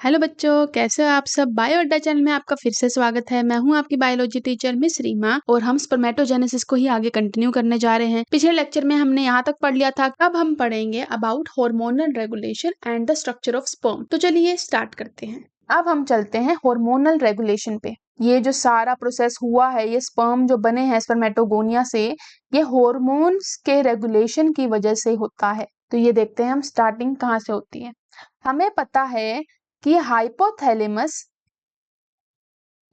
Hello बच्चों, कैसे हो आप सब। बायो अड्डा चैनल में आपका फिर से स्वागत है। मैं हूं आपकी बायोलॉजी टीचर मिस रीमा और हम स्पर्मेटोजेनेसिस को ही आगे कंटिन्यू करने जा रहे हैं। पिछले लेक्चर में हमने यहाँ तक पढ़ लिया था। अब हम पढ़ेंगे about hormonal regulation and the structure of sperm. तो चलिए स्टार्ट करते हैं। अब हम चलते हैं हार्मोनल रेगुलेशन पे। ये जो सारा प्रोसेस हुआ है, ये स्पर्म जो बने हैं स्पर्मेटोगोनिया से, ये हॉर्मोन्स के रेगुलेशन की वजह से होता है। तो ये देखते हैं हम स्टार्टिंग कहाँ से होती है। हमें पता है कि हाइपोथैलेमस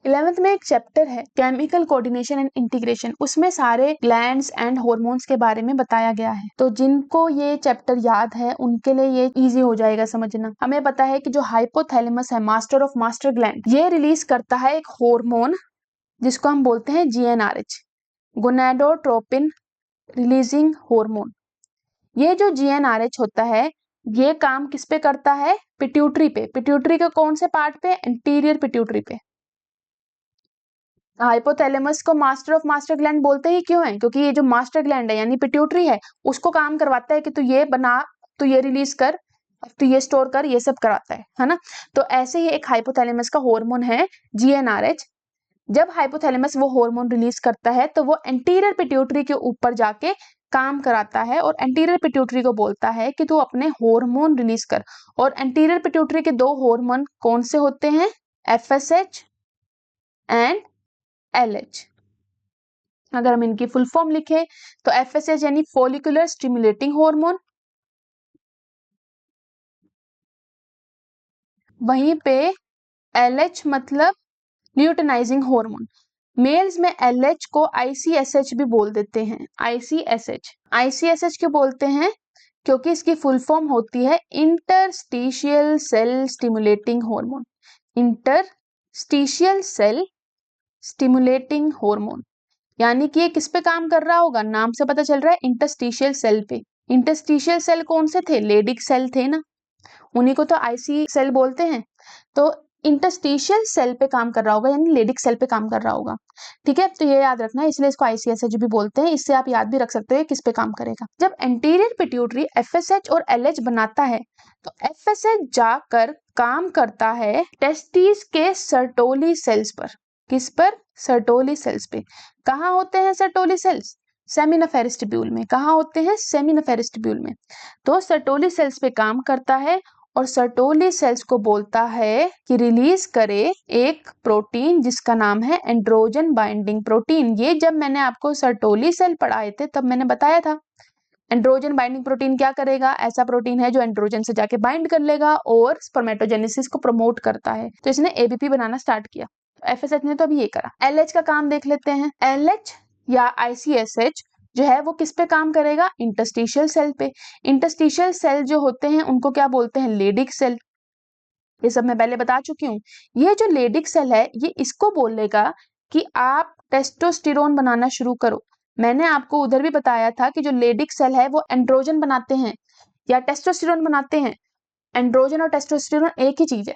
11th में एक चैप्टर है केमिकल कोऑर्डिनेशन एंड इंटीग्रेशन, उसमें सारे ग्लैंड्स एंड हॉर्मोन्स के बारे में बताया गया है। तो जिनको ये चैप्टर याद है उनके लिए ये इजी हो जाएगा समझना। हमें पता है कि जो हाइपोथैलेमस है, मास्टर ऑफ मास्टर ग्लैंड, ये रिलीज करता है एक हार्मोन जिसको हम बोलते हैं GnRH, गोनाडोट्रोपिन रिलीजिंग हार्मोन। ये जो GnRH होता है, ये काम किस पे करता है? पिट्यूटरी पे। पिट्यूटरी के कौन से पार्ट पे? एंटीरियर पिट्यूटरी पे। हाइपोथैलेमस को मास्टर ऑफ मास्टर ग्लैंड बोलते ही क्यों है? क्योंकि ये जो मास्टर ग्लैंड है यानी पिट्यूटरी है, उसको काम करवाता है कि तू ये बना, तू ये रिलीज कर, तू ये स्टोर कर, ये सब कराता है ना। तो ऐसे ही एक हाइपोथैलेमस का हार्मोन है GnRH। जब हाइपोथैलेमस वो हार्मोन रिलीज करता है तो वो एंटीरियर पिट्यूटरी के ऊपर जाके काम कराता है और एंटीरियर पिट्यूटरी को बोलता है कि तू अपने हार्मोन रिलीज कर। और एंटीरियर पिट्यूटरी के दो हार्मोन कौन से होते हैं? FSH and LH। अगर हम इनकी फुल फॉर्म लिखें तो FSH यानी फॉलिकुलर स्टिमुलेटिंग हार्मोन, वहीं पे LH मतलब ल्यूटेनाइजिंग हार्मोन। मेल्स में LH को ICSH भी बोल देते हैं। ICSH क्यों बोलते हैं? क्योंकि इसकी फुल फॉर्म होती है interstitial cell stimulating hormone. Interstitial cell stimulating hormone यानी कि ये किस पे काम कर रहा होगा? नाम से पता चल रहा है, इंटरस्टिशियल सेल पे। इंटरस्टिशियल सेल कौन से थे? लेडिक सेल थे ना, उन्हीं को तो आईसी सेल बोलते हैं। तो इंटरस्टिशियल सेल पे काम कर रहा होगा यानी लेडिक सेल पे काम कर रहा होगा। ठीक है, तो ये याद रखना है, इसलिए इसको ICSH भी बोलते हैं। इससे आप याद भी रख सकते हो किस पे काम करेगा। जब एंटीरियर पिट्यूटरी FSH और LH बनाता है तो FSH जाकर काम करता है टेस्टिस के सर्टोली सेल्स पर। किस पर? सर्टोली सेल्स पे। कहाँ होते हैं सर्टोली सेल्स? सेमिनिफेरस ट्यूब्यूल में। कहाँ होते हैं? सेमिनिफेरस ट्यूब्यूल में। तो सर्टोली सेल्स पे काम करता है और सर्टोली सेल्स को बोलता है कि रिलीज करे एक प्रोटीन जिसका नाम है एंड्रोजन बाइंडिंग प्रोटीन। ये जब मैंने आपको सर्टोली सेल पढ़ाए थे तब मैंने बताया था। एंड्रोजन बाइंडिंग प्रोटीन क्या करेगा? ऐसा प्रोटीन है जो एंड्रोजन से जाके बाइंड कर लेगा और स्पर्मेटोजेनेसिस को प्रमोट करता है। तो इसने ABP बनाना स्टार्ट किया। FSH ने तो अभी ये करा। LH का काम देख लेते हैं। LH या ICSH जो है वो किस पे काम करेगा? इंटरस्टिशियल सेल पे। इंटरस्टिशियल सेल जो होते हैं उनको क्या बोलते हैं? Leydig cell. ये सब मैं पहले बता चुकी हूँ। ये जो लेडिक सेल है ये इसको बोलेगा कि आप टेस्टोस्टेरोन बनाना शुरू करो। मैंने आपको उधर भी बताया था कि जो लेडिक सेल है वो एंड्रोजन बनाते हैं या टेस्टोस्टेरोन बनाते हैं। एंड्रोजन और टेस्टोस्टेरोन एक ही चीज है,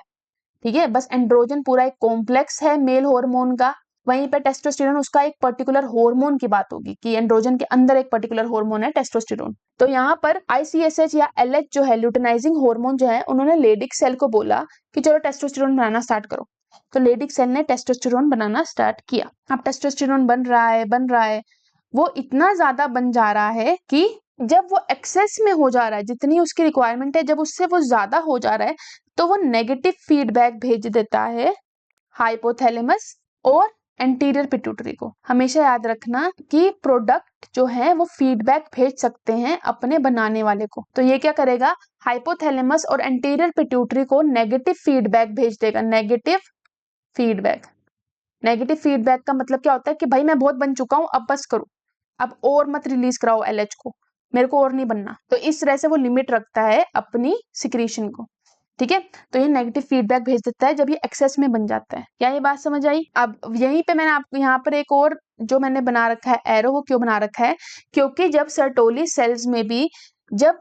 ठीक है। बस एंड्रोजन पूरा एक कॉम्प्लेक्स है मेल हार्मोन का, वहीं पे टेस्टोस्टेरोन उसका एक पर्टिकुलर हार्मोन की बात होगी कि एंड्रोजन के अंदर एक पर्टिकुलर हार्मोन है टेस्टोस्टेरोन। तो यहाँ पर ICSH या LH जो है ल्यूटेनाइजिंग हार्मोन जो है, उन्होंने लेडिक सेल को बोला कि चलो टेस्टोस्टेरोन बनाना स्टार्ट करो। तो लेडिक सेल ने टेस्टोस्टेरोन बनाना स्टार्ट किया। अब टेस्टोस्टेरोन बन रहा है, वो इतना ज्यादा बन जा रहा है कि जब वो एक्सेस में हो जा रहा है, जितनी उसकी रिक्वायरमेंट है, जब उससे वो ज्यादा हो जा रहा है तो वो नेगेटिव फीडबैक भेज देता है हाइपोथैलेमस और एंटीरियर पिट्यूटरी को। हमेशा याद रखना कि प्रोडक्ट जो है वो फीडबैक भेज सकते हैं अपने बनाने वाले को। तो ये क्या करेगा? हाइपोथैलेमस और एंटीरियर पिट्यूटरी को नेगेटिव फीडबैक भेज देगा। Negative feedback. नेगेटिव फीडबैक का मतलब क्या होता है कि भाई मैं बहुत बन चुका हूं, अब बस करो, अब और मत रिलीज कराओ LH को, मेरे को और नहीं बनना। तो इस तरह से वो लिमिट रखता है अपनी सिक्रीशन को, ठीक है। तो ये नेगेटिव फीडबैक भेज देता है जब ये एक्सेस में बन जाता है। क्या ये बात समझ आई? अब यहीं पे मैंने आपको यहाँ पर एक और जो मैंने बना रखा है एरो, वो क्यों बना रखा है? क्योंकि जब सर्टोली सेल्स में भी जब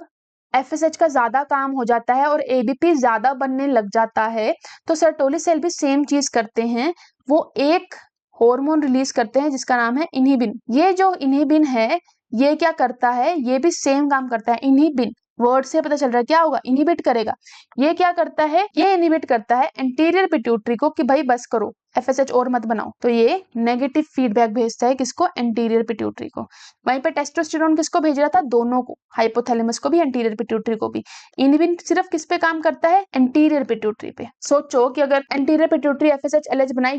FSH का ज्यादा काम हो जाता है और ABP ज्यादा बनने लग जाता है तो सर्टोली सेल भी सेम चीज करते हैं। वो एक हार्मोन रिलीज करते हैं जिसका नाम है इनहिबिन। ये जो इनहिबिन है ये क्या करता है? ये भी सेम काम करता है। इनहिबिन वर्ड से पता चल रहा है क्या होगा, इनहिबिट करेगा। ये क्या करता है, ये इनहिबिट करता है एंटीरियर पिट्यूटरी को कि भाई बस करो, एफएसएच और मत बनाओ। तो ये नेगेटिव फीडबैक भेजता है किसको, एंटीरियर पिट्यूटरी को। वहीं पे टेस्टोस्टेरोन किसको भेज रहा था, दोनों को, हाइपोथैलेमस को भी एंटीरियर पिट्यूटरी को भी। इनहिबिट सिर्फ किस पे काम करता है, एंटीरियर पिट्यूटरी पे। सोचो कि अगर एंटीरियर पिट्यूटरी एफएसएच एलएच बनाई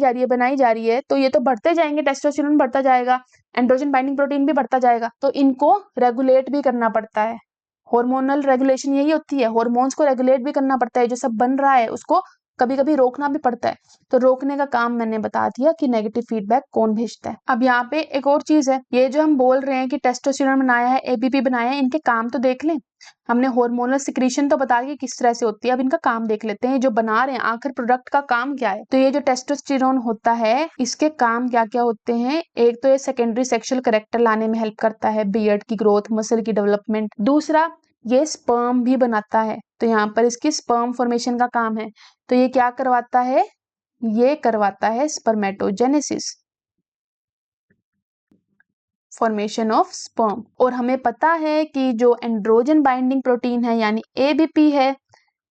जा रही है तो ये तो बढ़ते जाएंगे, टेस्टोस्टेरोन बढ़ता जाएगा, एंड्रोजन बाइंडिंग प्रोटीन भी बढ़ता जाएगा, तो इनको रेगुलेट भी करना पड़ता है। हार्मोनल रेगुलेशन यही होती है, हार्मोन्स को रेगुलेट भी करना पड़ता है, जो सब बन रहा है उसको कभी कभी रोकना भी पड़ता है। तो रोकने का काम मैंने बता दिया कि नेगेटिव फीडबैक कौन भेजता है। अब यहाँ पे एक और चीज है, ये जो हम बोल रहे हैं कि टेस्टोस्टेरोन बनाया है, एबीपी बनाया है, इनके काम तो देख लें। हमने हार्मोनल सिक्रीशन तो बता दिया किस तरह से होती है, अब इनका काम देख लेते हैं, जो बना रहे हैं आखिर प्रोडक्ट का काम क्या है। तो ये जो टेस्टोस्टेरोन होता है, इसके काम क्या क्या होते हैं। एक तो ये सेकेंडरी सेक्सुअल कैरेक्टर लाने में हेल्प करता है, बियर्ड की ग्रोथ, मसल की डेवलपमेंट। दूसरा, ये स्पर्म भी बनाता है, तो यहाँ पर इसकी स्पर्म फॉर्मेशन का काम है। तो ये क्या करवाता है, ये करवाता है स्पर्मेटोजेनेसिस, फॉर्मेशन ऑफ स्पर्म। और हमें पता है कि जो एंड्रोजन बाइंडिंग प्रोटीन है यानी एबीपी है,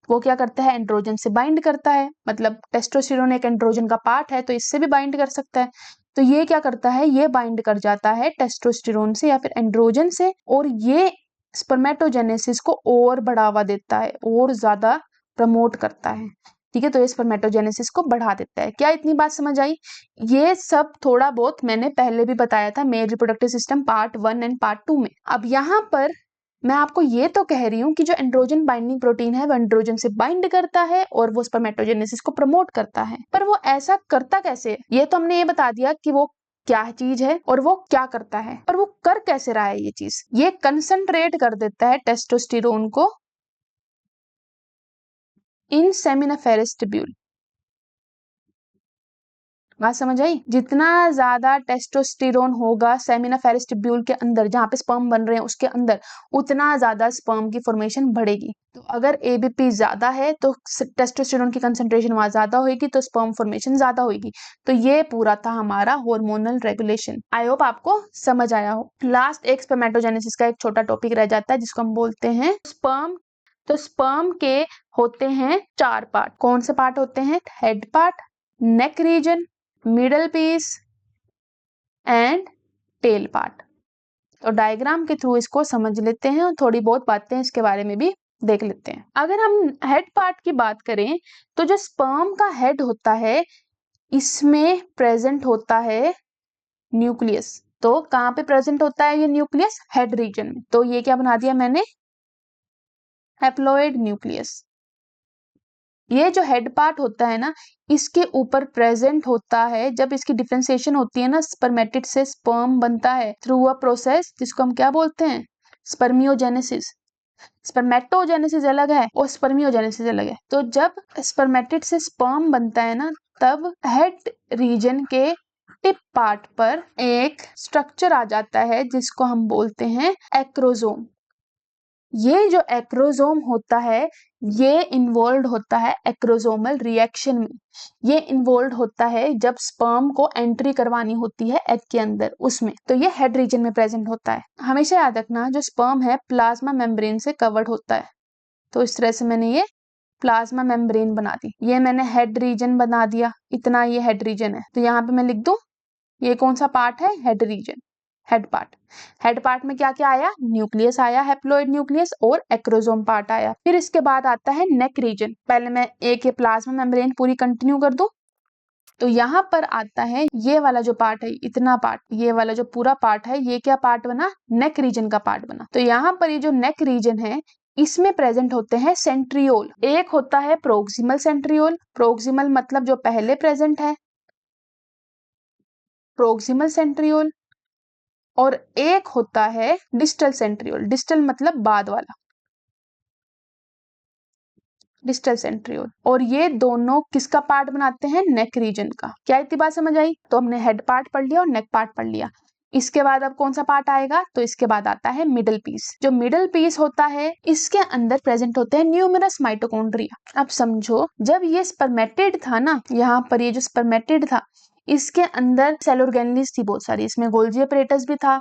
वो क्या करता है, एंड्रोजन से बाइंड करता है। मतलब टेस्टोस्टेरोन एक एंड्रोजन का पार्ट है तो इससे भी बाइंड कर सकता है। तो ये क्या करता है, ये बाइंड कर जाता है टेस्टोस्टेरोन से या फिर एंड्रोजन से, और ये स्पर्मेटोजेनेसिस को और बढ़ावा देता है, और ज्यादा प्रमोट करता है। ठीक है, तो ये स्पर्मेटोजेनेसिस को बढ़ा देता है। क्या इतनी बात समझ आई? ये सब थोड़ा बहुत मैंने पहले भी बताया था male reproductive system part 1 and part 2 में। अब यहाँ पर मैं आपको ये तो कह रही हूँ कि जो एंड्रोजन बाइंडिंग प्रोटीन है वो एंड्रोजन से बाइंड करता है और वो स्पर्मेटोजेनेसिस को प्रमोट करता है, पर वो ऐसा करता कैसे है? ये तो हमने ये बता दिया कि वो क्या चीज है और वो क्या करता है, पर वो कर कैसे रहा है ये चीज। ये कंसंट्रेट कर देता है टेस्टोस्टेरोन को इन सेमिनिफेरस ट्यूब्यूल। बात समझ आई? जितना ज्यादा टेस्टोस्टेरोन होगा सेमिनिफेरस ट्यूब्यूल के अंदर, जहां पे स्पर्म बन रहे हैं उसके अंदर, उतना ज्यादा स्पर्म की फॉर्मेशन बढ़ेगी। तो अगर एबीपी ज्यादा है तो टेस्टोस्टेरोन की कंसंट्रेशन वहां ज्यादा होगी, तो स्पर्म फॉर्मेशन ज्यादा होगी। तो ये पूरा था हमारा हार्मोनल रेगुलेशन। आई होप आपको समझ आया हो। लास्ट एक स्पर्मेटोजेनेसिस का एक छोटा टॉपिक रह जाता है जिसको हम बोलते हैं स्पर्म। तो स्पर्म के होते हैं 4 पार्ट। कौन से पार्ट होते हैं? Head part, neck region, middle piece and tail part. तो डायग्राम के थ्रू इसको समझ लेते हैं और थोड़ी बहुत बातें इसके बारे में भी देख लेते हैं। अगर हम हेड पार्ट की बात करें तो जो स्पर्म का हेड होता है इसमें प्रेजेंट होता है न्यूक्लियस। तो कहाँ पे प्रेजेंट होता है ये न्यूक्लियस? हेड रीजन में। तो ये क्या बना दिया मैंने? Haploid nucleus. ये जो हेड पार्ट होता है ना, इसके ऊपर प्रेजेंट होता है, जब इसकी डिफरेंशिएशन होती है ना, स्पर्मेटिड से स्पर्म बनता है थ्रू अ प्रोसेस जिसको हम क्या बोलते हैं? स्पर्मियोजेनेसिस। स्पर्मेटोजेनेसिस अलग है और स्पर्मियोजेनेसिस अलग है। तो जब स्पर्मेटिड से स्पर्म बनता है ना, तब हेड रीजन के टिप पार्ट पर एक स्ट्रक्चर आ जाता है जिसको हम बोलते हैं एक्रोजोम। ये जो एक्रोजोम होता है ये इन्वॉल्व होता है एक्रोजोमल रिएक्शन में। ये इन्वॉल्व होता है जब स्पर्म को एंट्री करवानी होती है एग के अंदर, उसमें। तो ये हेड रीजन में प्रेजेंट होता है। हमेशा याद रखना जो स्पर्म है प्लाज्मा मेम्ब्रेन से कवर्ड होता है। तो इस तरह से मैंने ये प्लाज्मा मेम्ब्रेन बना दी, ये मैंने हेड रीजन बना दिया, इतना ये हेड रीजन है। तो यहाँ पे मैं लिख दूं ये कौन सा पार्ट है? Head region, head part. Head part में क्या क्या आया? न्यूक्लियस आया, हैप्लॉइड न्यूक्लियस, और एक्रोजोम पार्ट आया। फिर इसके बाद आता है नेक रीजन। पहले मैं एक ये प्लाज्मा मेम्ब्रेन पूरी कंटिन्यू कर दूं। तो यहाँ पर आता है ये वाला जो पार्ट है, इतना पार्ट, ये वाला जो पूरा पार्ट है, ये क्या पार्ट बना? नेक रीजन का पार्ट बना। तो यहाँ पर ये जो नेक रीजन है इसमें प्रेजेंट होते हैं सेंट्रियोल। एक होता है प्रोक्सिमल सेंट्रियोल, प्रोक्सिमल मतलब जो पहले प्रेजेंट है, प्रोक्सिमल सेंट्रियोल। और एक होता है डिस्टल सेंट्रियोल, डिस्टल मतलब बाद वाला, डिस्टल सेंट्रियोल। और ये दोनों किसका पार्ट बनाते हैं? नेक रीजन का। क्या इतनी बात समझ आई? तो हमने हेड पार्ट पढ़ लिया और नेक पार्ट पढ़ लिया। इसके बाद अब कौन सा पार्ट आएगा? तो इसके बाद आता है मिडल पीस। जो मिडल पीस होता है इसके अंदर प्रेजेंट होते हैं न्यूमरस माइटोकॉन्ड्रिया। अब समझो जब ये स्पर्मेटिड था ना, यहाँ पर ये जो स्पर्मेटिड था इसके अंदर सेल ऑर्गेनेल्स थी बहुत सारी, इसमें गोल्जी अपैरेटस भी था,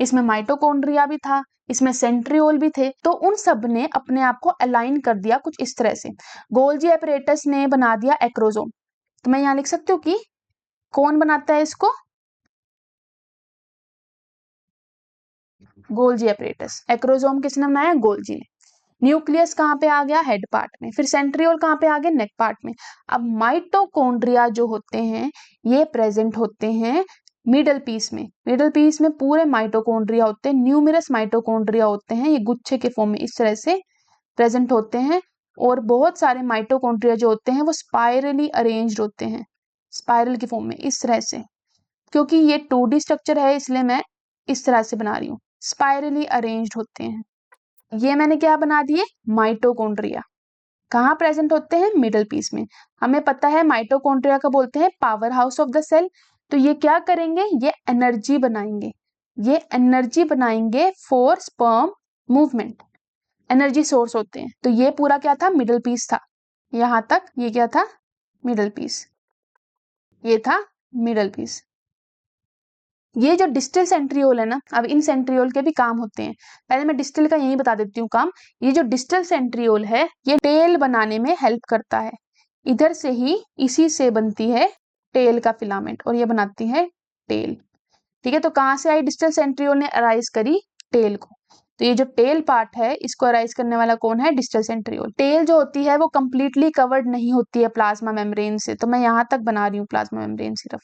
इसमें माइटोकॉन्ड्रिया भी था, इसमें सेंट्रियोल भी थे। तो उन सब ने अपने आप को अलाइन कर दिया कुछ इस तरह से। गोल्जी एपरेटस ने बना दिया एक्रोसोम। तो मैं यहाँ लिख सकती हूँ कि कौन बनाता है इसको, गोल्जी एपरेटस। एक्रोसोम किसने बनाया, गोल्जी ने। न्यूक्लियस कहाँ पे आ गया, हेड पार्ट में। फिर सेंट्रियोल कहाँ पे आ गया, नेक पार्ट में। अब माइटोकॉन्ड्रिया जो होते हैं ये प्रेजेंट होते हैं मिडल पीस में। मिडल पीस में पूरे माइटोकॉन्ड्रिया होते हैं, न्यूमरस माइटोकॉन्ड्रिया होते हैं, ये गुच्छे के फॉर्म में इस तरह से प्रेजेंट होते हैं। और बहुत सारे माइटोकॉन्ड्रिया जो होते हैं वो स्पाइरली अरेंज्ड होते हैं, स्पाइरल की फॉर्म में इस तरह से। क्योंकि ये 2D स्ट्रक्चर है इसलिए मैं इस तरह से बना रही हूँ, स्पाइरली अरेंज्ड होते हैं। ये मैंने क्या बना दिए, माइटोकॉन्ड्रिया। कहाँ प्रेजेंट होते हैं, मिडल पीस में। हमें पता है माइटोकॉन्ड्रिया का बोलते हैं power house of the cell. तो ये क्या करेंगे, ये एनर्जी बनाएंगे, ये एनर्जी बनाएंगे for sperm movement, energy source होते हैं। तो ये पूरा क्या था, मिडल पीस था। यहां तक ये क्या था, मिडल पीस, ये था मिडल पीस। ये जो डिस्टल सेंट्रियोल है ना, अब इन सेंट्रियोल के भी काम होते हैं। पहले मैं डिस्टल का यही बता देती हूँ काम। ये जो डिस्टल सेंट्रियोल है ये टेल बनाने में हेल्प करता है। इधर से ही, इसी से बनती है टेल का फिलामेंट और ये बनाती है टेल। ठीक है, तो कहाँ से आई डिस्टल सेंट्रियोल ने अराइज करी, टेल को। तो ये जो टेल पार्ट है इसको अराइज करने वाला कौन है, डिस्टल सेंट्रियोल। टेल जो होती है वो कंप्लीटली कवर्ड नहीं होती है प्लाज्मा मेम्ब्रेन से। तो मैं यहाँ तक बना रही हूँ प्लाज्मा मेम्ब्रेन सिर्फ।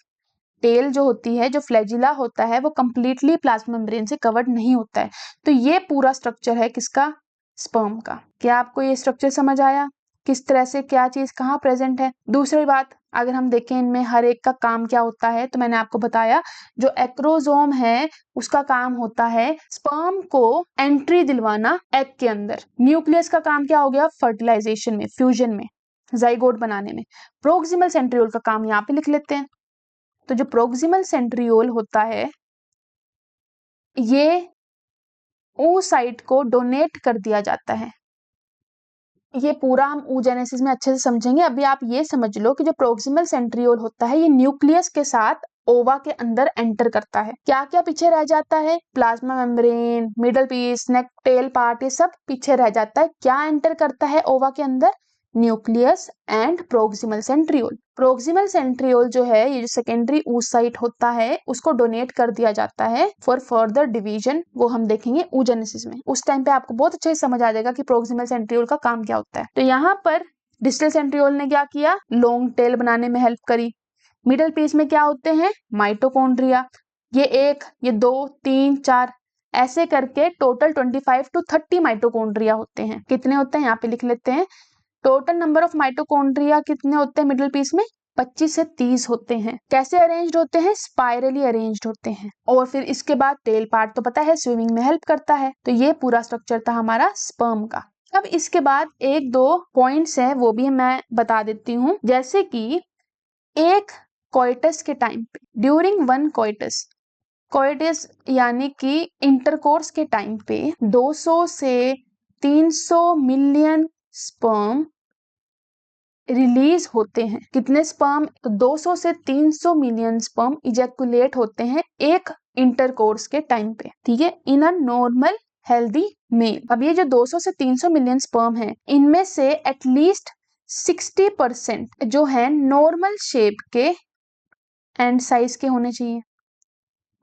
टेल जो होती है, जो फ्लैजिला होता है वो कंप्लीटली प्लाज्मा मेम्ब्रेन से कवर्ड नहीं होता है। तो ये पूरा स्ट्रक्चर है किसका, स्पर्म का। क्या आपको ये स्ट्रक्चर समझ आया, किस तरह से क्या चीज कहाँ प्रेजेंट है। दूसरी बात, अगर हम देखें इनमें हर एक का काम क्या होता है, तो मैंने आपको बताया जो एक्रोसोम है उसका काम होता है स्पर्म को एंट्री दिलवाना एग के अंदर। न्यूक्लियस का काम क्या हो गया, फर्टिलाइजेशन में, फ्यूजन में, जाइगोट बनाने में। प्रोक्सिमल सेंट्रियोल का काम यहाँ पे लिख लेते हैं। तो जो प्रोक्सिमल सेंट्रियोल होता है ये oocyte को डोनेट कर दिया जाता है। ये पूरा हम oogenesis में अच्छे से समझेंगे। अभी आप ये समझ लो कि जो प्रोक्सिमल सेंट्रियोल होता है ये न्यूक्लियस के साथ ओवा के अंदर एंटर करता है। क्या क्या पीछे रह जाता है, प्लाज्मा मेम्ब्रेन, मिडल पीस, नेक, टेल पार्ट, ये सब पीछे रह जाता है। क्या एंटर करता है ओवा के अंदर, nucleus and proximal centriole. Proximal centriole जो है ये जो सेकेंडरी oocyte होता है उसको डोनेट कर दिया जाता है फॉर फर्दर डिवीजन। वो हम देखेंगे oogenesis में। उस टाइम पे आपको बहुत अच्छे से समझ आ जाएगा कि प्रोक्सिमल सेंट्रियोल का काम क्या होता है। तो यहाँ पर डिस्टल सेंट्रियोल ने क्या किया, लॉन्ग टेल बनाने में हेल्प करी। मिडल पीस में क्या होते हैं, माइटोकॉन्ड्रिया। ये 1, ये 2, 3, 4 ऐसे करके टोटल 25 to 30 माइटोकॉन्ड्रिया होते हैं। कितने होते हैं यहाँ पे लिख लेते हैं। टोटल नंबर ऑफ माइटोकॉन्ड्रिया कितने होते हैं मिडिल पीस में, 25 से 30 होते हैं। कैसे अरेंज्ड होते हैं, स्पाइरली अरेंज्ड होते हैं। और फिर इसके बाद टेल पार्ट तो पता है स्विमिंग में हेल्प करता है। तो ये पूरा स्ट्रक्चर था हमारा स्पर्म का। अब इसके बाद 1-2 पॉइंट्स है वो भी मैं बता देती हूँ। जैसे कि एक कोइटस के टाइम पे, ड्यूरिंग वन कोइटस, कोइटस यानी कि इंटरकोर्स के टाइम पे 200 से 300 मिलियन स्पर्म रिलीज होते हैं। कितने स्पर्म, 200 से 300 मिलियन स्पर्म इजैकुलेट होते हैं एक इंटरकोर्स के टाइम पे। ठीक है, इन अ नॉर्मल हेल्दी मेल। अब ये जो 200 से 300 मिलियन स्पर्म है इनमें से एटलीस्ट 60% जो है नॉर्मल शेप के एंड साइज के होने चाहिए।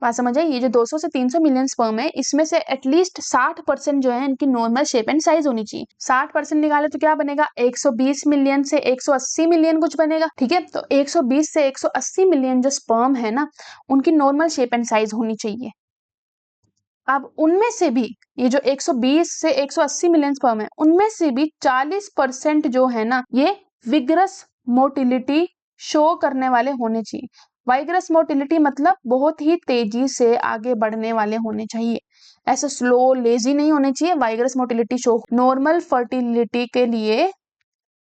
बात समझ आई, ये जो 200 से 300 मिलियन स्पर्म है इसमें से एटलीस्ट 60% जो है इनकी नॉर्मल शेप एंड साइज होनी चाहिए। 60% निकाले तो क्या बनेगा, 120 मिलियन से 180 मिलियन कुछ बनेगा। ठीक है, तो 120 से 180 मिलियन जो स्पर्म है ना उनकी नॉर्मल शेप एंड साइज होनी चाहिए। अब उनमें से भी ये जो 120 से 180 मिलियन स्पर्म है उनमें से भी 40% जो है ना ये विगरस मोटिलिटी शो करने वाले होने चाहिए। वाइग्रस मोटिलिटी मतलब बहुत ही तेजी से आगे बढ़ने वाले होने चाहिए, ऐसे स्लो लेजी नहीं होने चाहिए। वाइग्रस मोटिलिटी शो नॉर्मल फर्टिलिटी के लिए,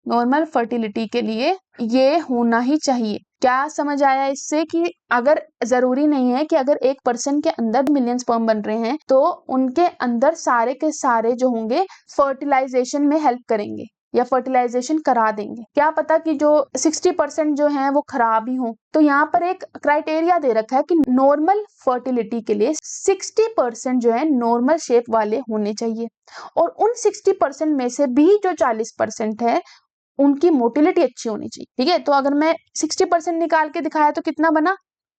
नॉर्मल फर्टिलिटी के लिए ये होना ही चाहिए। क्या समझ आया इससे कि अगर जरूरी नहीं है कि अगर एक पर्सन के अंदर मिलियन स्पर्म बन रहे हैं तो उनके अंदर सारे के सारे जो होंगे फर्टिलाइजेशन में हेल्प करेंगे। या फर्टिलाइजेशन करा देंगे। क्या पता कि जो 60% जो है वो खराब ही हो। तो यहाँ पर एक क्राइटेरिया दे रखा है कि नॉर्मल फर्टिलिटी के लिए 60% जो है नॉर्मल शेप वाले होने चाहिए, और उन 60% में से भी जो 40% है उनकी मोटिलिटी अच्छी होनी चाहिए। ठीक है, तो अगर मैं 60% निकाल के दिखाया तो कितना बना,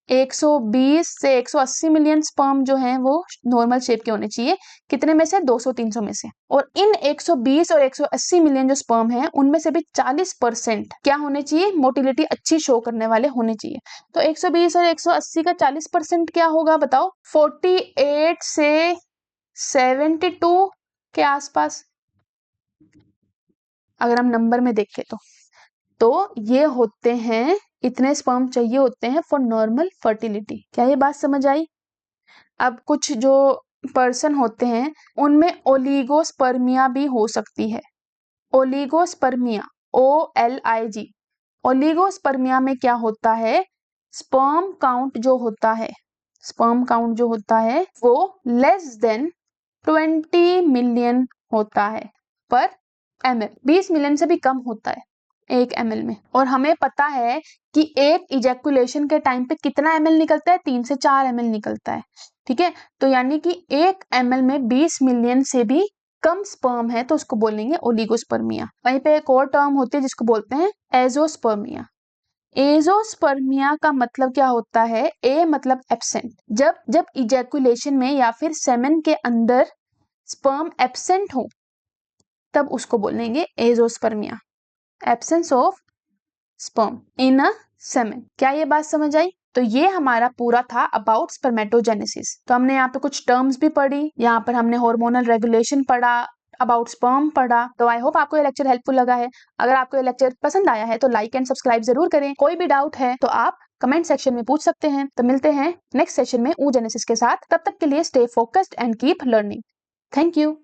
120 से 180 मिलियन स्पर्म जो हैं वो नॉर्मल शेप के होने चाहिए। कितने में से, 200-300 में से। और इन 120 और 180 मिलियन जो स्पर्म हैं उनमें से भी 40% क्या होने चाहिए, मोटिलिटी अच्छी शो करने वाले होने चाहिए। तो 120 और 180 का 40% क्या होगा बताओ, 48 से 72 के आसपास, अगर हम नंबर में देखें तो ये होते हैं, इतने स्पर्म चाहिए होते हैं फॉर नॉर्मल फर्टिलिटी। क्या ये बात समझ आई? अब कुछ जो पर्सन होते हैं उनमें ओलिगोस्पर्मिया भी हो सकती है। ओलिगोस्पर्मिया, OLIG, ओलिगोस्पर्मिया में क्या होता है, स्पर्म काउंट जो होता है, स्पर्म काउंट जो होता है वो लेस देन 20 मिलियन होता है पर ml, 20 मिलियन से भी कम होता है 1 ml में। और हमें पता है कि एक इजैकुलेशन के टाइम पे कितना ml निकलता है, 3 से 4 ml निकलता है। ठीक है, तो यानी कि 1 ml में 20 मिलियन से भी कम स्पर्म है तो उसको बोलेंगे ओलिगोस्पर्मिया। वहीं पे एक और टर्म होती है जिसको बोलते हैं एजोस्पर्मिया। एजोस्पर्मिया का मतलब क्या होता है, ए मतलब एब्सेंट, जब इजैकुलेशन में या फिर सेमेन के अंदर स्पर्म एब्सेंट हो तब उसको बोलेंगे azoospermia, absence of sperm in a semen. क्या ये बात समझ आई? तो ये हमारा पूरा था अबाउट स्पर्मेटोजेनेसिस। तो हमने यहाँ पे कुछ टर्म्स भी पढ़ी, यहाँ पर हमने हार्मोनल रेगुलेशन पढ़ा, अबाउट स्पर्म पढ़ा। तो आई होप आपको ये लेक्चर हेल्पफुल लगा है। अगर आपको ये लेक्चर पसंद आया है तो लाइक एंड सब्सक्राइब जरूर करें। कोई भी डाउट है तो आप कमेंट सेक्शन में पूछ सकते हैं। तो मिलते हैं नेक्स्ट सेशन में oogenesis के साथ। तब तक के लिए stay focused and keep learning. Thank you.